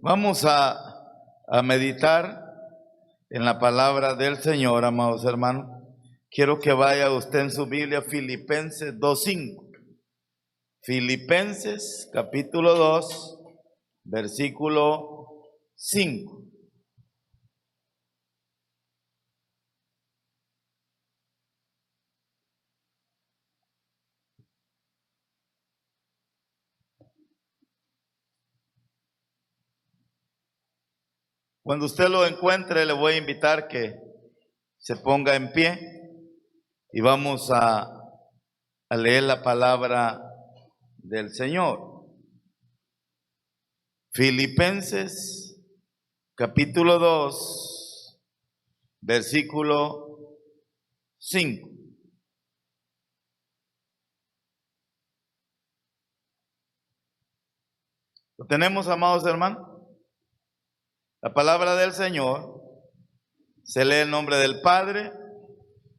Vamos a meditar en la palabra del Señor, amados hermanos. Quiero que vaya usted en su Biblia, Filipenses 2:5. Filipenses capítulo 2, versículo 5. Cuando usted lo encuentre, le voy a invitar que se ponga en pie y vamos a leer la palabra del Señor. Filipenses capítulo 2, versículo 5. ¿Lo tenemos, amados hermanos? La palabra del Señor se lee en nombre del Padre,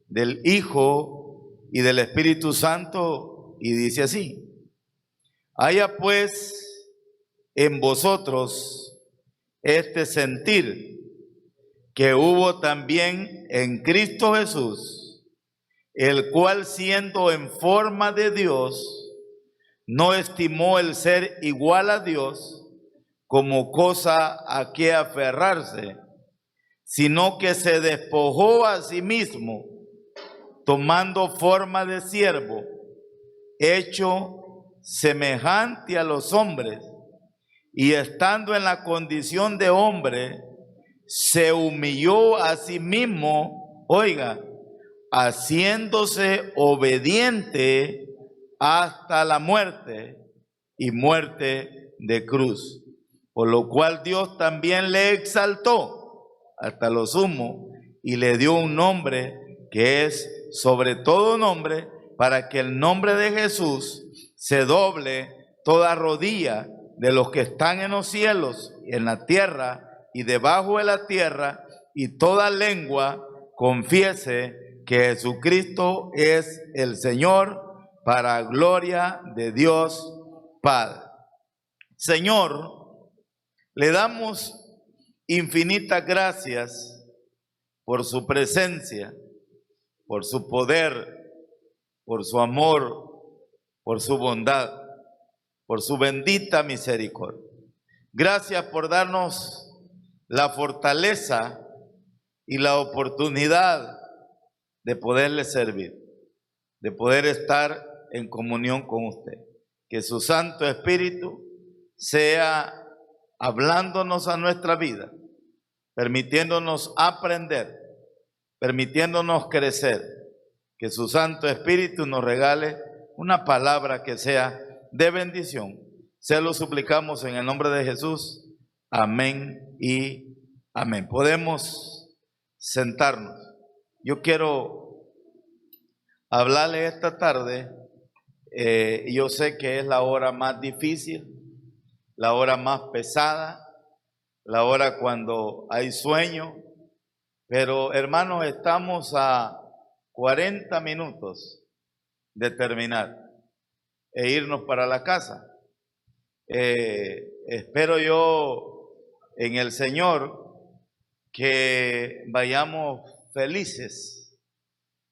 del Hijo y del Espíritu Santo, y dice así: haya pues en vosotros este sentir que hubo también en Cristo Jesús, el cual, siendo en forma de Dios, no estimó el ser igual a Dios como cosa a que aferrarse, sino que se despojó a sí mismo, tomando forma de siervo, hecho semejante a los hombres, y estando en la condición de hombre, se humilló a sí mismo, oiga, haciéndose obediente hasta la muerte, y muerte de cruz. Por lo cual Dios también le exaltó hasta lo sumo y le dio un nombre que es sobre todo nombre, para que el nombre de Jesús se doble toda rodilla de los que están en los cielos, en la tierra y debajo de la tierra, y toda lengua confiese que Jesucristo es el Señor, para gloria de Dios Padre. Señor, le damos infinitas gracias por su presencia, por su poder, por su amor, por su bondad, por su bendita misericordia. Gracias por darnos la fortaleza y la oportunidad de poderle servir, de poder estar en comunión con usted. Que su Santo Espíritu sea hablándonos a nuestra vida, permitiéndonos aprender, permitiéndonos crecer. Que su Santo Espíritu nos regale una palabra que sea de bendición. Se lo suplicamos en el nombre de Jesús. Amén y amén. Podemos sentarnos. Yo quiero hablarle esta tarde. Yo sé que es la hora más difícil, la hora más pesada, la hora cuando hay sueño, pero hermanos, estamos a 40 minutos de terminar e irnos para la casa. Espero yo en el Señor que vayamos felices,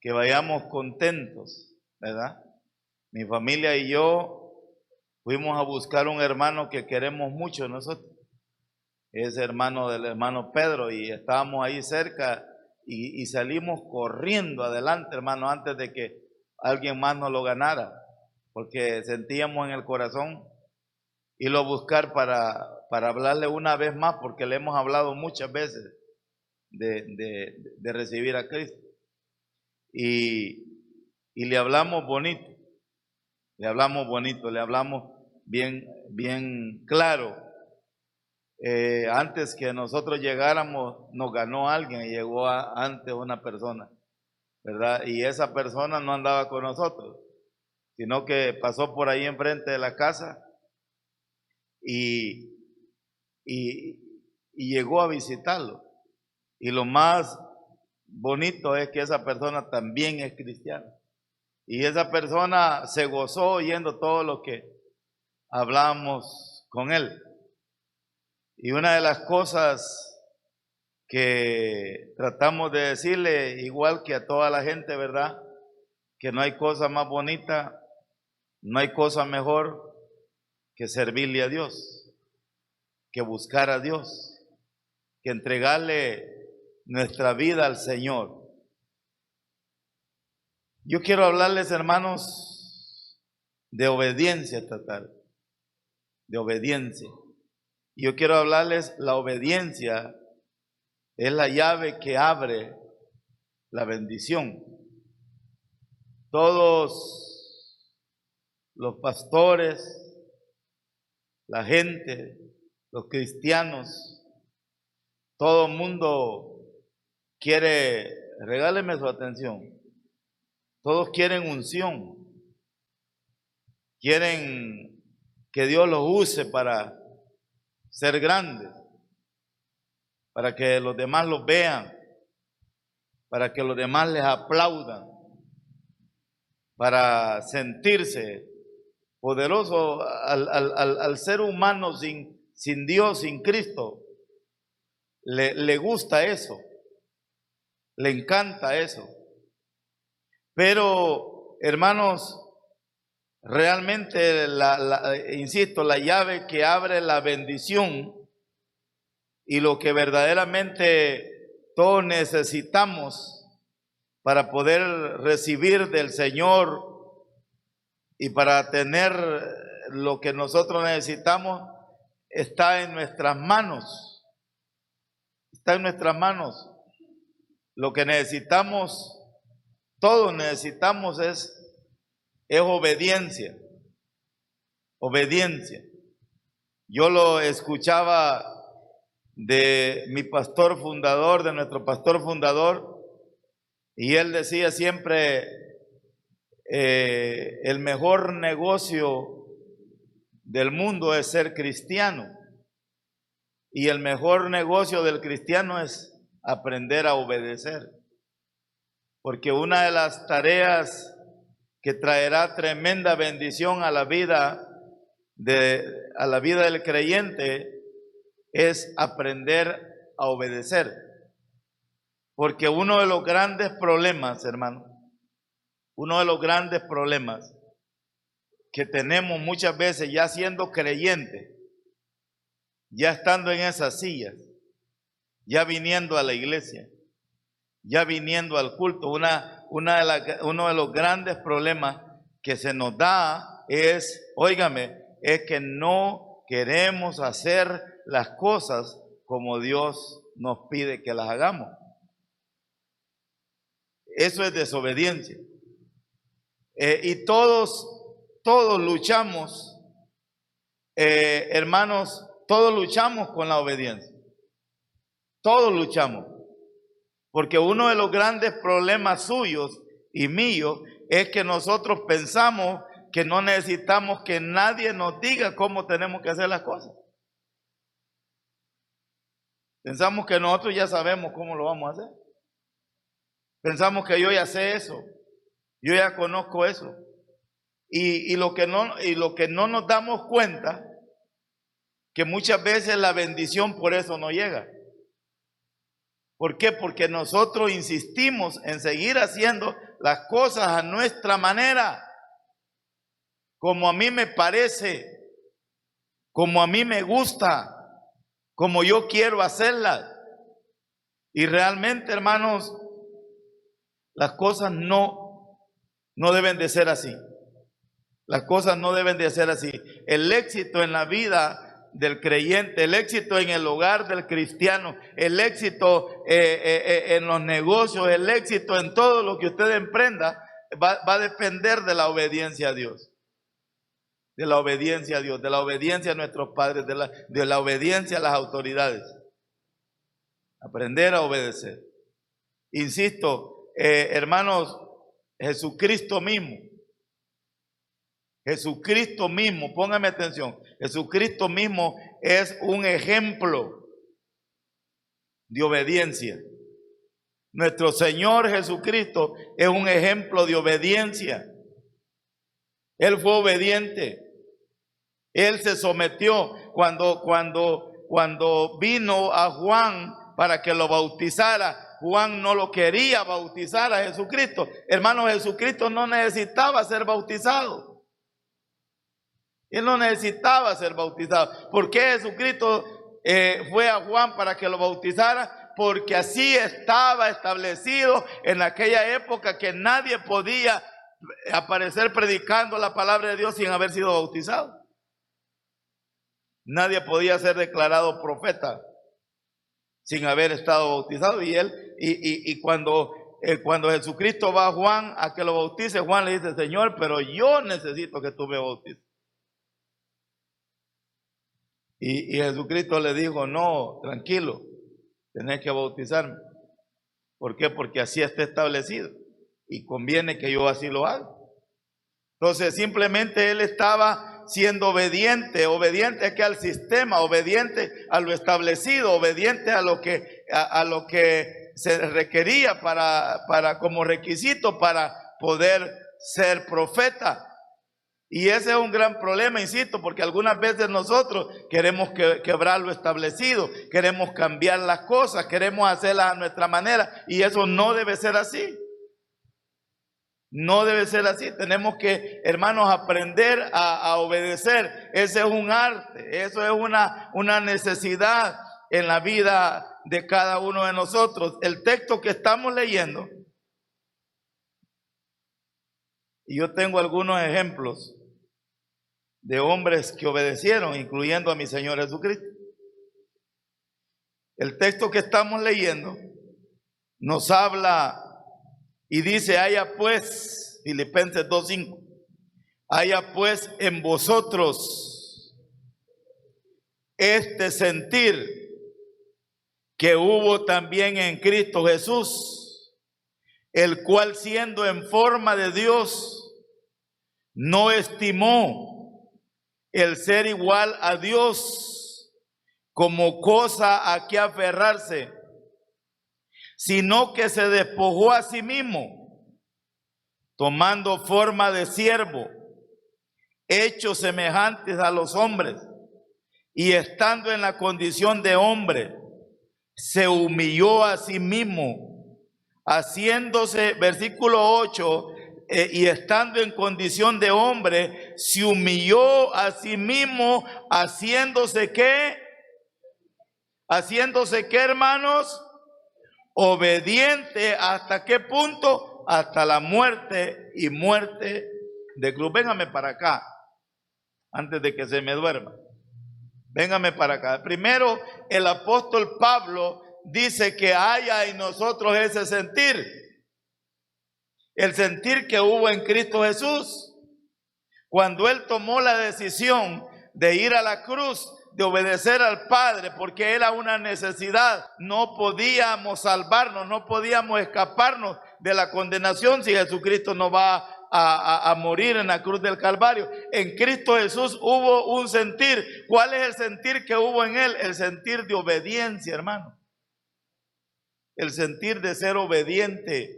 que vayamos contentos, ¿verdad? Mi familia y yo fuimos a buscar un hermano que queremos mucho nosotros. Es hermano del hermano Pedro, y estábamos ahí cerca y salimos corriendo adelante, hermano, antes de que alguien más nos lo ganara, porque sentíamos en el corazón irlo a buscar para hablarle una vez más, porque le hemos hablado muchas veces de recibir a Cristo. Y le hablamos bonito, le hablamos bien claro. Antes que nosotros llegáramos, nos ganó alguien y llegó antes una persona, ¿verdad? Y esa persona no andaba con nosotros, sino que pasó por ahí enfrente de la casa y llegó a visitarlo. Y lo más bonito es que esa persona también es cristiana. Y esa persona se gozó oyendo todo lo que hablamos con él. Y una de las cosas que tratamos de decirle, igual que a toda la gente, ¿verdad? Que no hay cosa más bonita, no hay cosa mejor que servirle a Dios, que buscar a Dios, que entregarle nuestra vida al Señor. Yo quiero hablarles, hermanos, de obediencia total, de obediencia. Yo quiero hablarles, la obediencia es la llave que abre la bendición. Todos los pastores, la gente, los cristianos, todo el mundo quiere, regáleme su atención, todos quieren unción, quieren que Dios los use para ser grandes, para que los demás los vean, para que los demás les aplaudan, para sentirse poderoso. Al ser humano sin Dios, sin Cristo, le gusta eso, le encanta eso. Pero, hermanos, realmente, insisto, la llave que abre la bendición y lo que verdaderamente todos necesitamos para poder recibir del Señor y para tener lo que nosotros necesitamos, está en nuestras manos. Está en nuestras manos. Lo que necesitamos, todos necesitamos es obediencia. Obediencia. Yo lo escuchaba de mi pastor fundador, de nuestro pastor fundador, y él decía siempre, el mejor negocio del mundo es ser cristiano, y el mejor negocio del cristiano es aprender a obedecer, porque una de las tareas que traerá tremenda bendición a la vida del creyente es aprender a obedecer. Porque uno de los grandes problemas, hermano, uno de los grandes problemas que tenemos muchas veces ya siendo creyentes, ya estando en esas sillas, ya viniendo a la iglesia, ya viniendo al culto, uno de los grandes problemas que se nos da es, óigame, es que no queremos hacer las cosas como Dios nos pide que las hagamos. Eso es desobediencia. Y todos luchamos, hermanos, todos luchamos con la obediencia. Todos luchamos. Porque uno de los grandes problemas suyos y míos es que nosotros pensamos que no necesitamos que nadie nos diga cómo tenemos que hacer las cosas. Pensamos que nosotros ya sabemos cómo lo vamos a hacer. Pensamos que yo ya sé eso, yo ya conozco eso. Y lo que no nos damos cuenta, que muchas veces la bendición por eso no llega. ¿Por qué? Porque nosotros insistimos en seguir haciendo las cosas a nuestra manera, como a mí me parece, como a mí me gusta, como yo quiero hacerlas. Y realmente, hermanos, las cosas no deben de ser así. Las cosas no deben de ser así. El éxito en la vida del creyente, el éxito en el hogar del cristiano, el éxito en los negocios, el éxito en todo lo que usted emprenda, va a depender de la obediencia a Dios. De la obediencia a Dios, de la obediencia a nuestros padres, de la obediencia a las autoridades. Aprender a obedecer. Insisto, hermanos, Jesucristo mismo, póngame atención, Jesucristo mismo es un ejemplo de obediencia. Nuestro Señor Jesucristo es un ejemplo de obediencia. Él fue obediente. Él se sometió cuando cuando vino a Juan para que lo bautizara, Juan no lo quería bautizar a Jesucristo. Hermano, Jesucristo no necesitaba ser bautizado. Él no necesitaba ser bautizado. ¿Por qué Jesucristo fue a Juan para que lo bautizara? Porque así estaba establecido en aquella época que nadie podía aparecer predicando la palabra de Dios sin haber sido bautizado. Nadie podía ser declarado profeta sin haber estado bautizado. Y cuando Jesucristo va a Juan a que lo bautice, Juan le dice: Señor, pero yo necesito que tú me bautices. Y Jesucristo le dijo: no, tranquilo, tenés que bautizarme. ¿Por qué? Porque así está establecido y conviene que yo así lo haga. Entonces simplemente él estaba siendo obediente aquí al sistema, obediente a lo establecido, obediente a lo que se requería para como requisito para poder ser profeta. Y ese es un gran problema, insisto, porque algunas veces nosotros queremos quebrar lo establecido, queremos cambiar las cosas, queremos hacerlas a nuestra manera, y eso no debe ser así. No debe ser así. Tenemos que, hermanos, aprender a obedecer. Ese es un arte, eso es una necesidad en la vida de cada uno de nosotros. El texto que estamos leyendo, y yo tengo algunos ejemplos de hombres que obedecieron, incluyendo a mi Señor Jesucristo. El texto que estamos leyendo nos habla y dice: haya pues, Filipenses 2:5, haya pues en vosotros este sentir que hubo también en Cristo Jesús, el cual siendo en forma de Dios, no estimó el ser igual a Dios como cosa a que aferrarse, sino que se despojó a sí mismo, tomando forma de siervo, hecho semejantes a los hombres, y estando en la condición de hombre, se humilló a sí mismo, haciéndose, versículo 8, y estando en condición de hombre, se humilló a sí mismo, haciéndose ¿qué? Haciéndose ¿qué, hermanos? Obediente. ¿Hasta qué punto? Hasta la muerte, y muerte de cruz. Véngame para acá, antes de que se me duerma. Véngame para acá. Primero, el apóstol Pablo dice que haya en nosotros ese sentir. El sentir que hubo en Cristo Jesús. Cuando Él tomó la decisión de ir a la cruz, de obedecer al Padre, porque era una necesidad. No podíamos salvarnos, no podíamos escaparnos de la condenación si Jesucristo no va a morir en la cruz del Calvario. En Cristo Jesús hubo un sentir. ¿Cuál es el sentir que hubo en Él? El sentir de obediencia, hermano. El sentir de ser obediente.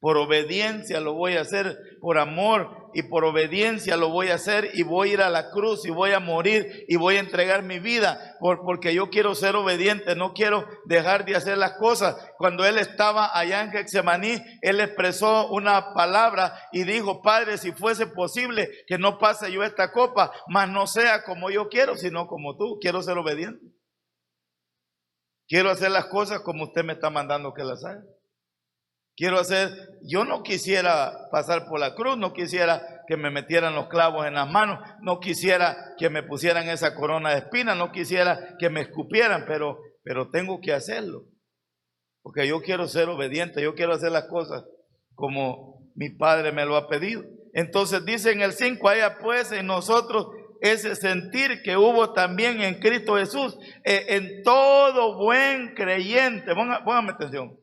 Por obediencia lo voy a hacer, por amor y por obediencia lo voy a hacer, y voy a ir a la cruz y voy a morir y voy a entregar mi vida porque yo quiero ser obediente, no quiero dejar de hacer las cosas. Cuando Él estaba allá en Getsemaní, Él expresó una palabra y dijo: Padre, si fuese posible que no pase yo esta copa, mas no sea como yo quiero, sino como tú. Quiero ser obediente. Quiero hacer las cosas como usted me está mandando que las haga. Quiero hacer, yo no quisiera pasar por la cruz, no quisiera que me metieran los clavos en las manos, no quisiera que me pusieran esa corona de espinas, no quisiera que me escupieran, pero tengo que hacerlo, porque yo quiero ser obediente, yo quiero hacer las cosas como mi Padre me lo ha pedido. Entonces dice en el 5, haya pues en nosotros ese sentir que hubo también en Cristo Jesús, en todo buen creyente. Póngame atención.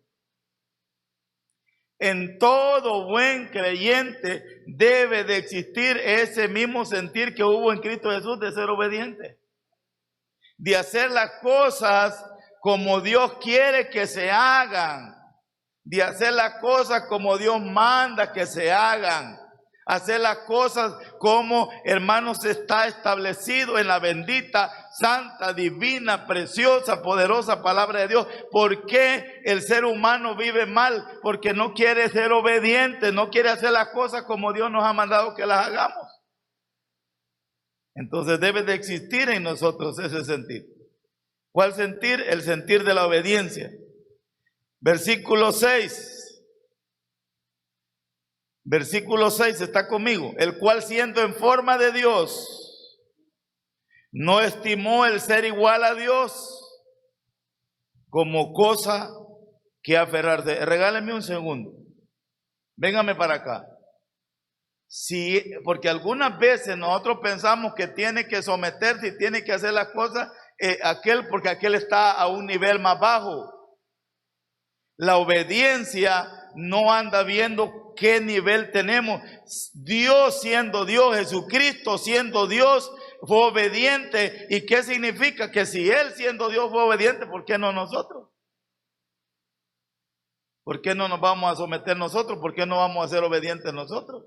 En todo buen creyente debe de existir ese mismo sentir que hubo en Cristo Jesús, de ser obediente, de hacer las cosas como Dios quiere que se hagan, de hacer las cosas como Dios manda que se hagan, hacer las cosas cómo, hermanos, está establecido en la bendita, santa, divina, preciosa, poderosa palabra de Dios. ¿Por qué el ser humano vive mal? Porque no quiere ser obediente, no quiere hacer las cosas como Dios nos ha mandado que las hagamos. Entonces debe de existir en nosotros ese sentir. ¿Cuál sentir? El sentir de la obediencia. Versículo 6. Versículo 6, está conmigo. El cual, siendo en forma de Dios, no estimó el ser igual a Dios como cosa que aferrarse. Regáleme un segundo. Véngame para acá. Sí, porque algunas veces nosotros pensamos que tiene que someterse y tiene que hacer las cosas porque aquel está a un nivel más bajo. La obediencia no anda viendo qué nivel tenemos. Dios siendo Dios, Jesucristo siendo Dios, fue obediente. ¿Y qué significa? Que si Él siendo Dios fue obediente, ¿por qué no nosotros? ¿Por qué no nos vamos a someter nosotros? ¿Por qué no vamos a ser obedientes nosotros?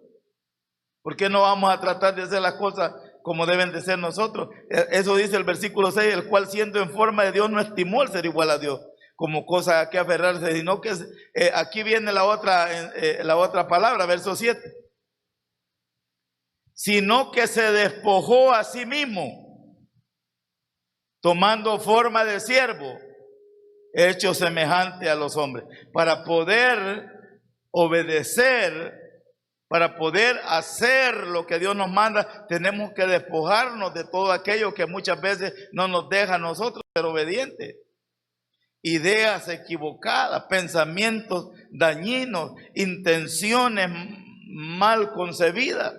¿Por qué no vamos a tratar de hacer las cosas como deben de ser nosotros? Eso dice el versículo 6, el cual siendo en forma de Dios no estimó el ser igual a Dios como cosa a que aferrarse, sino que aquí viene la otra palabra, verso 7. Sino que se despojó a sí mismo, tomando forma de siervo, hecho semejante a los hombres. Para poder obedecer, para poder hacer lo que Dios nos manda, tenemos que despojarnos de todo aquello que muchas veces no nos deja a nosotros ser obedientes. Ideas equivocadas, pensamientos dañinos, intenciones mal concebidas.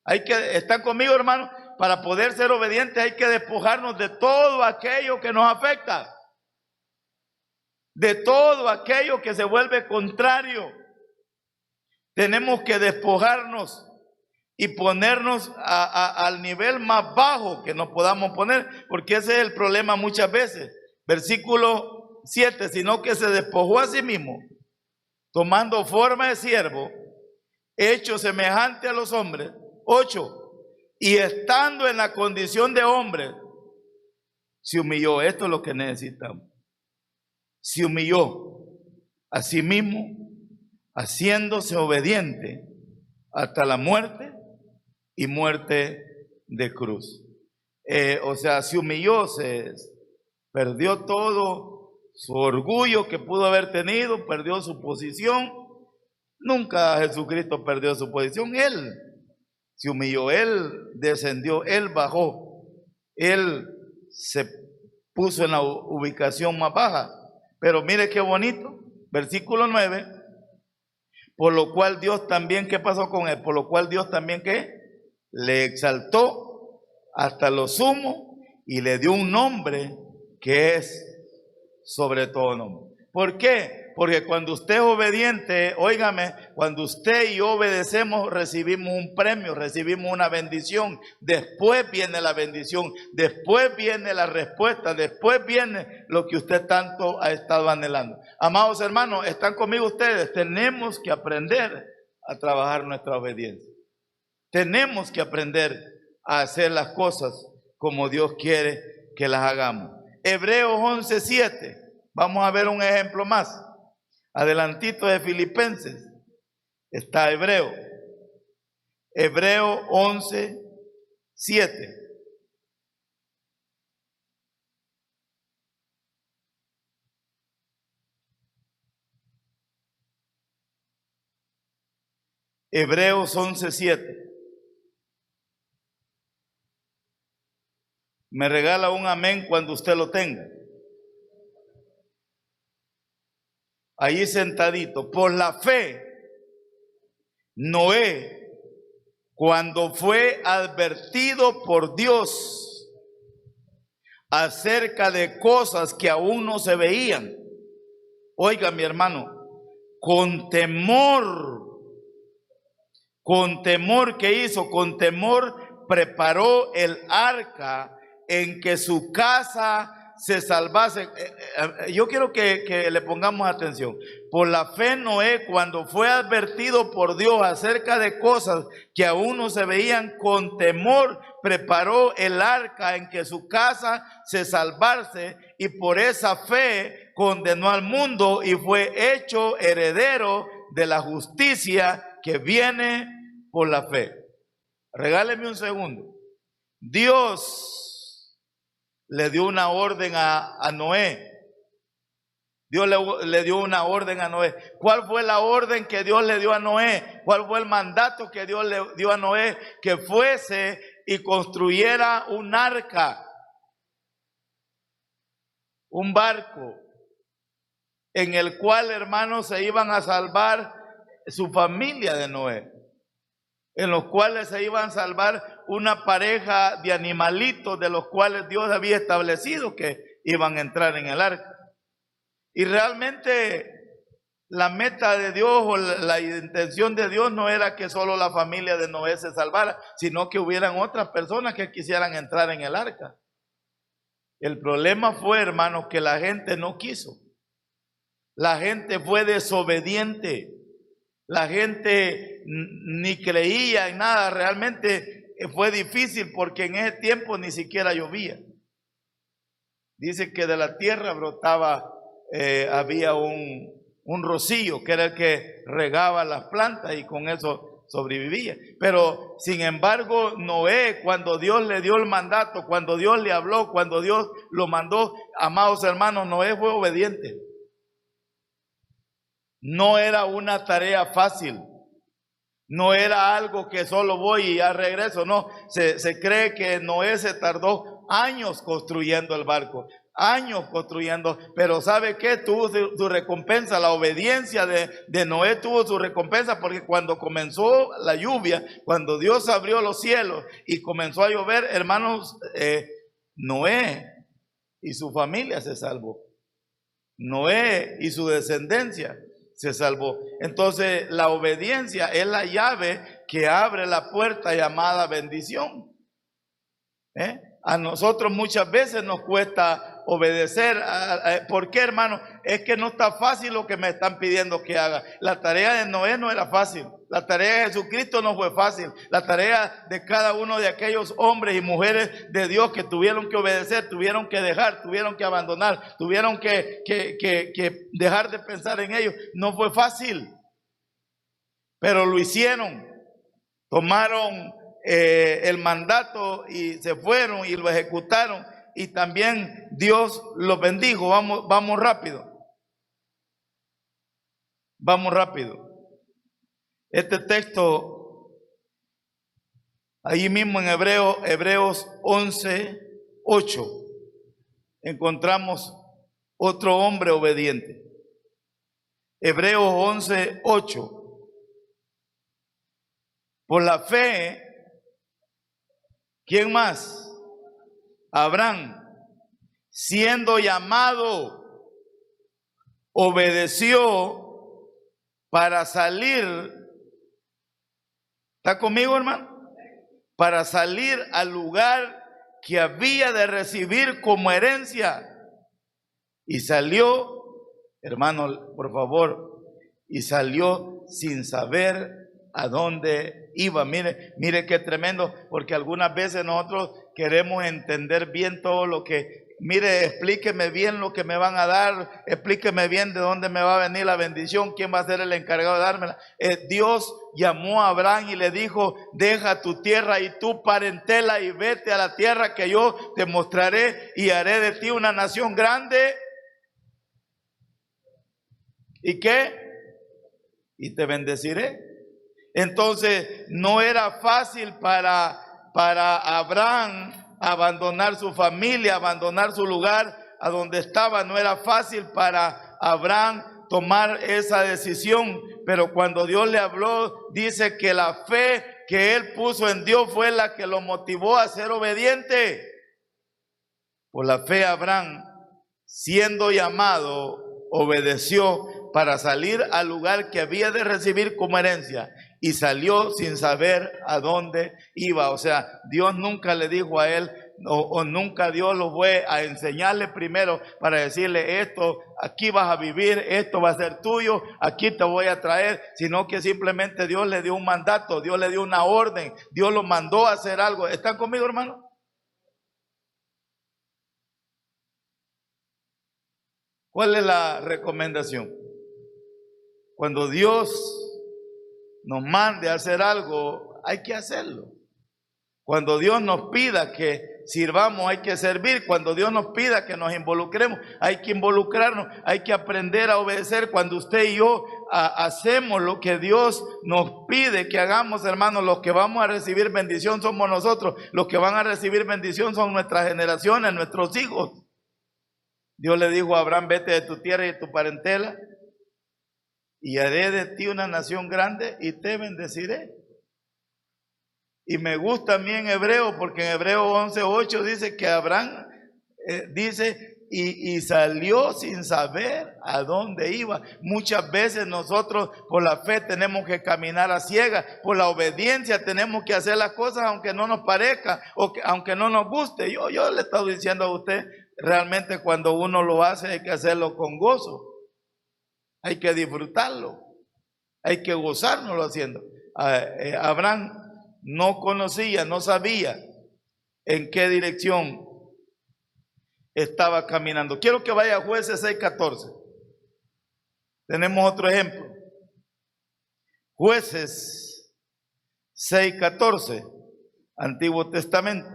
¿Están conmigo, hermano? Para poder ser obedientes hay que despojarnos de todo aquello que nos afecta, de todo aquello que se vuelve contrario. Tenemos que despojarnos y ponernos al nivel más bajo que nos podamos poner, porque ese es el problema muchas veces. Versículo 7, sino que se despojó a sí mismo, tomando forma de siervo, hecho semejante a los hombres. 8, y estando en la condición de hombre, se humilló. Esto es lo que necesitamos. Se humilló a sí mismo, haciéndose obediente hasta la muerte y muerte de cruz. O sea, se humilló, se perdió todo su orgullo que pudo haber tenido, perdió su posición. Nunca Jesucristo perdió su posición. Él se humilló, Él descendió, Él bajó, Él se puso en la ubicación más baja. Pero mire qué bonito, versículo 9, por lo cual Dios también, ¿qué pasó con Él? Por lo cual Dios también, ¿qué? Le exaltó hasta lo sumo y le dio un nombre que es sobre todo nombre. ¿Por qué? Porque cuando usted es obediente, óigame, cuando usted y yo obedecemos, recibimos un premio, recibimos una bendición. Después viene la bendición, después viene la respuesta, después viene lo que usted tanto ha estado anhelando. Amados hermanos, ¿están conmigo ustedes? Tenemos que aprender a trabajar nuestra obediencia. Tenemos que aprender a hacer las cosas como Dios quiere que las hagamos. Hebreos 11:7. Vamos a ver un ejemplo más. Adelantito de Filipenses está Hebreo. Hebreo 11:7. Hebreos 11:7. Me regala un amén cuando usted lo tenga. Ahí sentadito. Por la fe, Noé, cuando fue advertido por Dios acerca de cosas que aún no se veían, oiga mi hermano, con temor, ¿qué hizo? Con temor preparó el arca en que su casa se salvase. Yo quiero que le pongamos atención. Por la fe Noé, cuando fue advertido por Dios acerca de cosas que aún no se veían, con temor preparó el arca en que su casa se salvase, y por esa fe condenó al mundo y fue hecho heredero de la justicia que viene por la fe. Regáleme un segundo. Dios le dio una orden a Noé. Dios le dio una orden a Noé. ¿Cuál fue la orden que Dios le dio a Noé? ¿Cuál fue el mandato que Dios le dio a Noé? Que fuese y construyera un arca, un barco, en el cual, hermanos, se iban a salvar su familia de Noé, en los cuales se iban a salvar una pareja de animalitos de los cuales Dios había establecido que iban a entrar en el arca. Y realmente la meta de Dios o la intención de Dios no era que solo la familia de Noé se salvara, sino que hubieran otras personas que quisieran entrar en el arca. El problema fue, hermanos, que la gente no quiso. La gente fue desobediente. La gente ni creía en nada. Realmente fue difícil porque en ese tiempo ni siquiera llovía. Dice que de la tierra brotaba, había un rocío que era el que regaba las plantas y con eso sobrevivía. Pero sin embargo, Noé, cuando Dios le dio el mandato, cuando Dios le habló, cuando Dios lo mandó, amados hermanos, Noé fue obediente. No era una tarea fácil. No era algo que solo voy y ya regreso. No, se cree que Noé se tardó años construyendo el barco. Años construyendo, pero ¿sabe qué? Tuvo su recompensa. La obediencia de Noé tuvo su recompensa, porque cuando comenzó la lluvia, cuando Dios abrió los cielos y comenzó a llover, hermanos, Noé y su familia se salvó. Noé y su descendencia se salvó. Entonces la obediencia es la llave que abre la puerta llamada bendición. A nosotros muchas veces nos cuesta obedecer. ¿Por qué, hermano? Es que no está fácil lo que me están pidiendo que haga. La tarea de Noé no era fácil. La tarea de Jesucristo no fue fácil. La tarea de cada uno de aquellos hombres y mujeres de Dios que tuvieron que obedecer, tuvieron que dejar, tuvieron que abandonar, tuvieron que dejar de pensar en ellos, no fue fácil. Pero lo hicieron. Tomaron el mandato y se fueron y lo ejecutaron, y también Dios los bendijo. Vamos rápido. Vamos rápido. Este texto, ahí mismo en Hebreos 11:8, encontramos otro hombre obediente. Hebreos 11:8. Por la fe, ¿quién más? Abraham, siendo llamado, obedeció para salir. ¿Está conmigo, hermano? Para salir al lugar que había de recibir como herencia. Y salió, hermano, por favor, y salió sin saber a dónde iba. Mire qué tremendo, porque algunas veces nosotros queremos entender bien todo lo que, explíqueme bien lo que me van a dar, explíqueme bien de dónde me va a venir la bendición, quién va a ser el encargado de dármela. Dios llamó a Abraham y le dijo: deja tu tierra y tu parentela y vete a la tierra que yo te mostraré, y haré de ti una nación grande. ¿Y qué? Y te bendeciré. Entonces no era fácil para Abraham abandonar su familia, abandonar su lugar a donde estaba. No era fácil para Abraham tomar esa decisión, pero cuando Dios le habló, dice que la fe que él puso en Dios fue la que lo motivó a ser obediente. Por la fe, Abraham, siendo llamado, obedeció para salir al lugar que había de recibir como herencia, y salió sin saber a dónde iba. O sea, Dios nunca le dijo a él: o nunca Dios lo fue a enseñarle primero para decirle esto, aquí vas a vivir, esto va a ser tuyo, aquí te voy a traer, sino que simplemente Dios le dio un mandato, Dios le dio una orden, Dios lo mandó a hacer algo. ¿Están conmigo, hermano? ¿Cuál es la recomendación? Cuando Dios nos mande a hacer algo, hay que hacerlo. Cuando Dios nos pida que sirvamos, hay que servir. Cuando Dios nos pida que nos involucremos, hay que involucrarnos, hay que aprender a obedecer. Cuando usted y yo hacemos lo que Dios nos pide que hagamos, hermanos, los que vamos a recibir bendición somos nosotros. Los que van a recibir bendición son nuestras generaciones, nuestros hijos. Dios le dijo a Abraham, vete de tu tierra y de tu parentela y haré de ti una nación grande y te bendeciré. Y me gusta a mí en Hebreo, porque en Hebreo 11:8 dice que Abraham dice, y salió sin saber a dónde iba. Muchas veces nosotros por la fe tenemos que caminar a ciegas, por la obediencia tenemos que hacer las cosas aunque no nos parezca, o que, aunque no nos guste. Yo le he estado diciendo a usted, realmente cuando uno lo hace hay que hacerlo con gozo, hay que disfrutarlo, hay que gozárnoslo haciendo. Abraham no conocía, no sabía en qué dirección estaba caminando. Quiero que vaya a Jueces 6:14. Tenemos otro ejemplo. Jueces 6:14, Antiguo Testamento.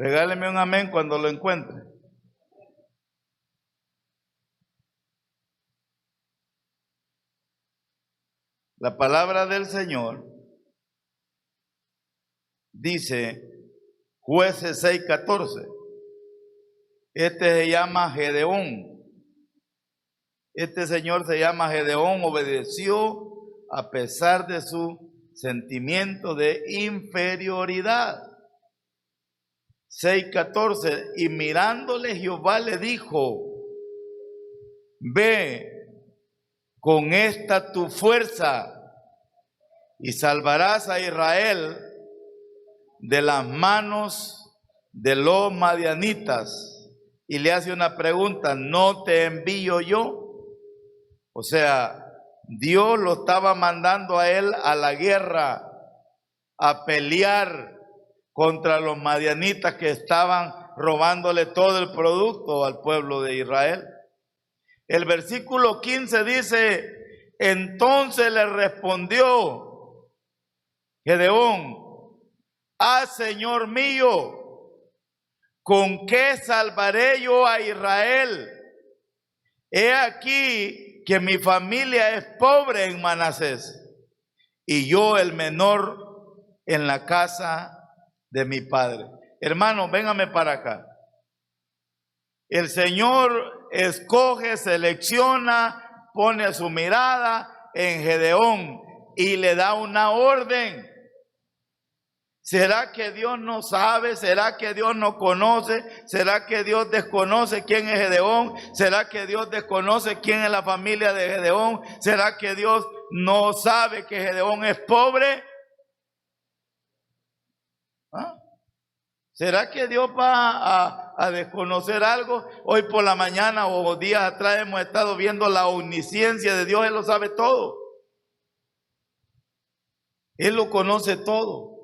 Regáleme un amén cuando lo encuentre. La palabra del Señor dice, Jueces 6:14. Este se llama Gedeón. Este señor se llama Gedeón, obedeció a pesar de su sentimiento de inferioridad. 6:14, y mirándole Jehová le dijo, ve con esta tu fuerza y salvarás a Israel de las manos de los madianitas. Y le hace una pregunta, ¿no te envío yo? O sea, Dios lo estaba mandando a él a la guerra, a pelear contra los madianitas que estaban robándole todo el producto al pueblo de Israel. El versículo 15 dice, entonces le respondió Gedeón, Señor mío, ¿con qué salvaré yo a Israel? He aquí que mi familia es pobre en Manasés y yo el menor en la casa de mi padre. Hermano, véngame para acá. El Señor escoge, selecciona, pone su mirada en Gedeón y le da una orden. ¿Será que Dios no sabe? ¿Será que Dios no conoce? ¿Será que Dios desconoce quién es Gedeón? ¿Será que Dios desconoce quién es la familia de Gedeón? ¿Será que Dios no sabe que Gedeón es pobre? ¿Ah? ¿Será que Dios va a desconocer algo? Hoy por la mañana o días atrás hemos estado viendo la omnisciencia de Dios. Él lo sabe todo. Él lo conoce todo.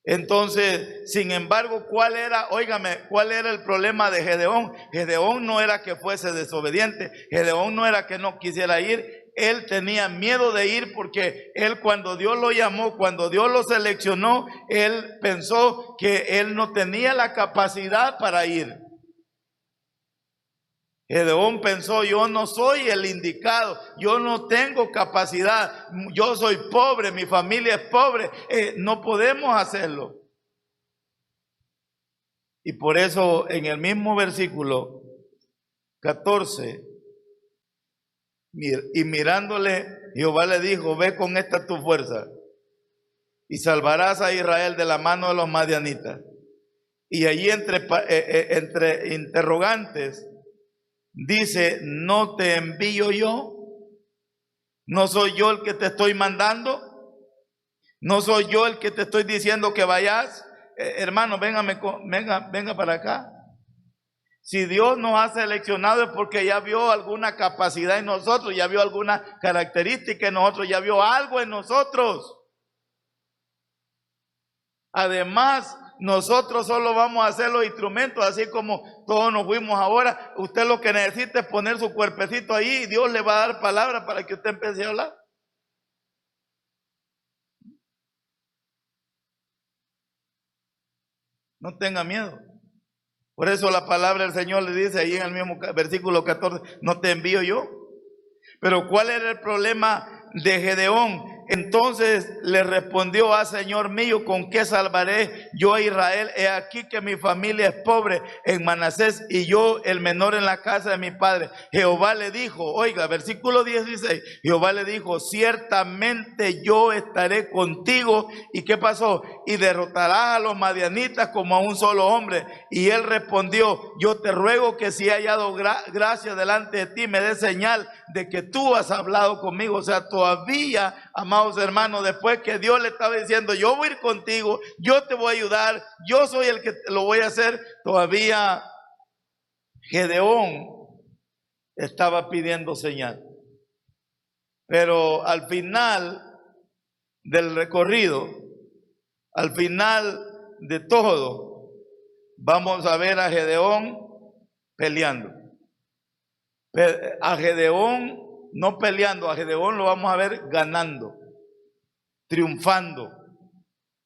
Entonces, sin embargo, ¿cuál era el problema de Gedeón? Gedeón no era que fuese desobediente. Gedeón no era que no quisiera ir. Él tenía miedo de ir porque él, cuando Dios lo llamó, cuando Dios lo seleccionó, él pensó que él no tenía la capacidad para ir. Gedeón pensó, yo no soy el indicado, yo no tengo capacidad, yo soy pobre, mi familia es pobre, no podemos hacerlo. Y por eso en el mismo versículo 14 Y mirándole, Jehová le dijo, ve con esta tu fuerza y salvarás a Israel de la mano de los madianitas. Y allí entre interrogantes dice, ¿no te envío yo? ¿No soy yo el que te estoy mandando? ¿No soy yo el que te estoy diciendo que vayas? Hermano, venga para acá. Si Dios nos ha seleccionado es porque ya vio alguna capacidad en nosotros, ya vio alguna característica en nosotros, ya vio algo en nosotros. Además, nosotros solo vamos a hacer los instrumentos, así como todos nos fuimos ahora. Usted lo que necesita es poner su cuerpecito ahí y Dios le va a dar palabra para que usted empiece a hablar. No tenga miedo. Por eso la palabra del Señor le dice ahí en el mismo versículo 14, no te envío yo. Pero ¿cuál era el problema de Gedeón? Entonces le respondió, Señor mío, ¿con qué salvaré yo a Israel? He aquí que mi familia es pobre en Manasés y yo el menor en la casa de mi padre. Jehová le dijo, oiga, versículo 16, Jehová le dijo, ciertamente yo estaré contigo. ¿Y qué pasó? Y derrotarás a los madianitas como a un solo hombre. Y él respondió, yo te ruego que si he hallado gracia delante de ti, me des señal de que tú has hablado conmigo. O sea, todavía, amados hermanos, después que Dios le estaba diciendo, yo voy a ir contigo, yo te voy a ayudar, yo soy el que lo voy a hacer, todavía Gedeón estaba pidiendo señal. Pero al final del recorrido, al final de todo, vamos a ver a Gedeón peleando. A Gedeón no peleando, a Gedeón lo vamos a ver ganando, triunfando,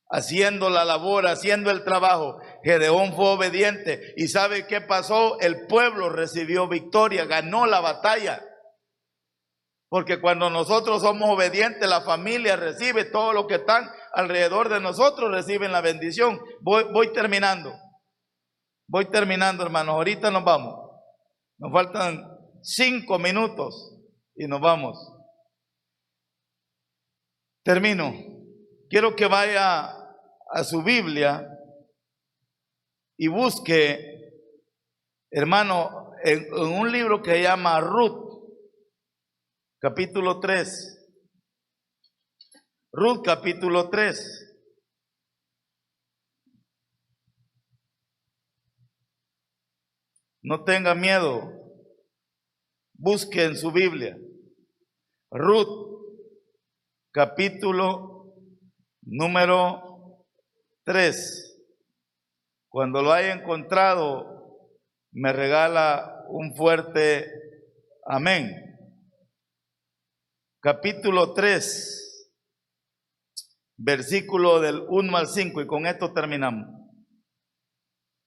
haciendo la labor, haciendo el trabajo. Gedeón fue obediente y ¿sabe qué pasó? El pueblo recibió victoria, ganó la batalla. Porque cuando nosotros somos obedientes, la familia recibe, todo lo que están alrededor de nosotros reciben la bendición. Voy terminando, hermanos, ahorita nos vamos. Nos faltan 5 minutos y nos vamos. Termino. Quiero que vaya a su Biblia y busque, hermano, en un libro que se llama Ruth, capítulo 3. Ruth, capítulo 3. No tenga miedo. Busque en su Biblia. Ruth, capítulo número 3. Cuando lo haya encontrado, me regala un fuerte amén. Capítulo 3, versículo del 1 al 5, y con esto terminamos.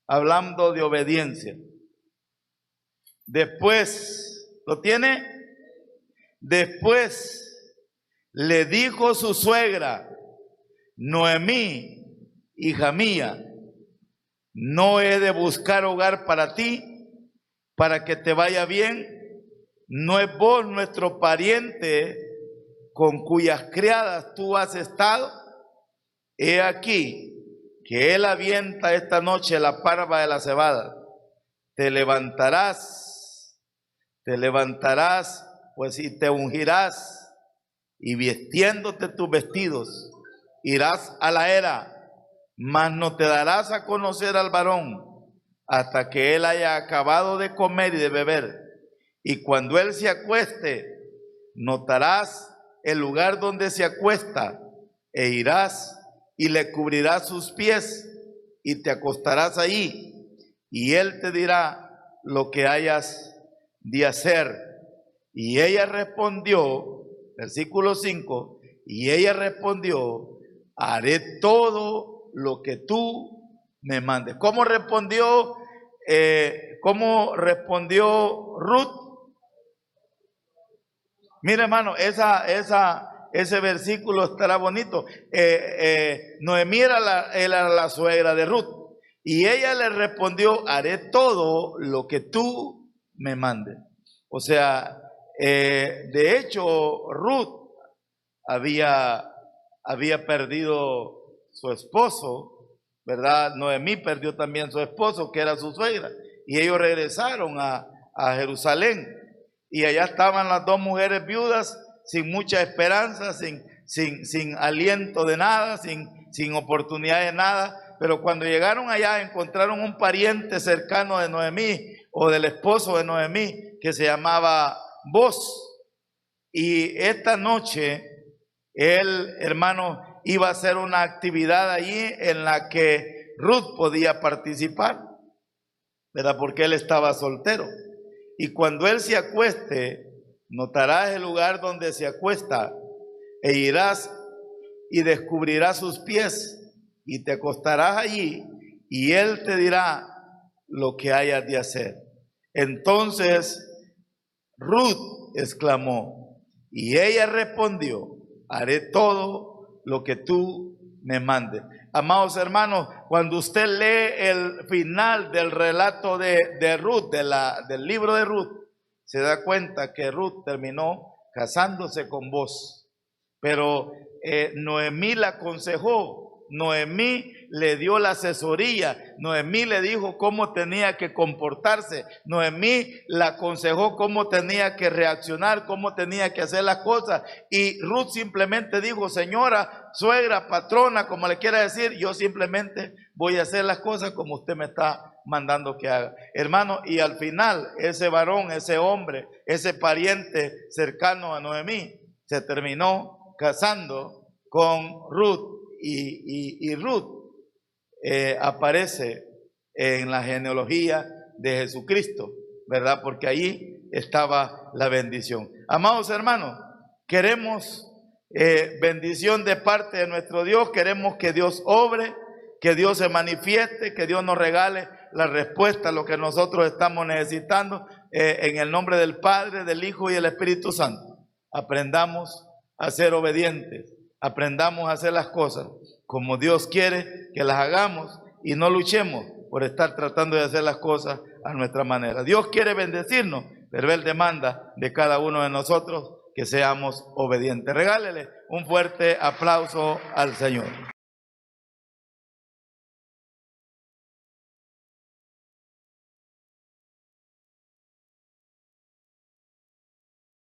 Hablando de obediencia. Después, ¿lo tiene? Después le dijo su suegra, Noemí, hija mía, ¿no he de buscar hogar para ti, para que te vaya bien? ¿No es vos nuestro pariente con cuyas criadas tú has estado? He aquí que él avienta esta noche la parva de la cebada. Te levantarás, pues, y te ungirás, y vistiéndote tus vestidos, irás a la era, mas no te darás a conocer al varón, hasta que él haya acabado de comer y de beber. Y cuando él se acueste, notarás el lugar donde se acuesta, e irás y le cubrirás sus pies, y te acostarás allí, y él te dirá lo que hayas de hacer. Y ella respondió, versículo 5, y ella respondió, haré todo lo que tú me mandes. ¿Cómo respondió Ruth? Mira, hermano, ese versículo estará bonito. Noemí era la suegra de Ruth, y ella le respondió, haré todo lo que tú me mandes. O sea, De hecho, Ruth había perdido su esposo, ¿verdad? Noemí perdió también su esposo, que era su suegra, y ellos regresaron a Jerusalén, y allá estaban las dos mujeres viudas sin mucha esperanza, sin aliento de nada, sin oportunidad de nada. Pero cuando llegaron allá encontraron un pariente cercano de Noemí, o del esposo de Noemí, que se llamaba Boz. Y esta noche él, hermano, iba a hacer una actividad allí en la que Ruth podía participar, ¿verdad? Porque él estaba soltero. Y cuando él se acueste, notarás el lugar donde se acuesta, e irás y descubrirás sus pies, y te acostarás allí, y él te dirá lo que hayas de hacer. Entonces Ruth exclamó, y ella respondió, haré todo lo que tú me mandes. Amados hermanos, cuando usted lee el final del relato de Ruth, del libro de Ruth, se da cuenta que Ruth terminó casándose con Boz. Pero Noemí la aconsejó, Noemí le dio la asesoría, Noemí le dijo cómo tenía que comportarse, Noemí la aconsejó cómo tenía que reaccionar, cómo tenía que hacer las cosas. Y Ruth simplemente dijo, señora, suegra, patrona, como le quiera decir, yo simplemente voy a hacer las cosas como usted me está mandando que haga. Hermano, y al final ese varón, ese hombre, ese pariente cercano a Noemí, se terminó casando con Ruth, y Ruth aparece en la genealogía de Jesucristo, ¿verdad? Porque ahí estaba la bendición. Amados hermanos, queremos bendición de parte de nuestro Dios, queremos que Dios obre, que Dios se manifieste, que Dios nos regale la respuesta a lo que nosotros estamos necesitando, en el nombre del Padre, del Hijo y del Espíritu Santo. Aprendamos a ser obedientes, aprendamos a hacer las cosas como Dios quiere que las hagamos, y no luchemos por estar tratando de hacer las cosas a nuestra manera. Dios quiere bendecirnos, pero Él demanda de cada uno de nosotros que seamos obedientes. Regálele un fuerte aplauso al Señor.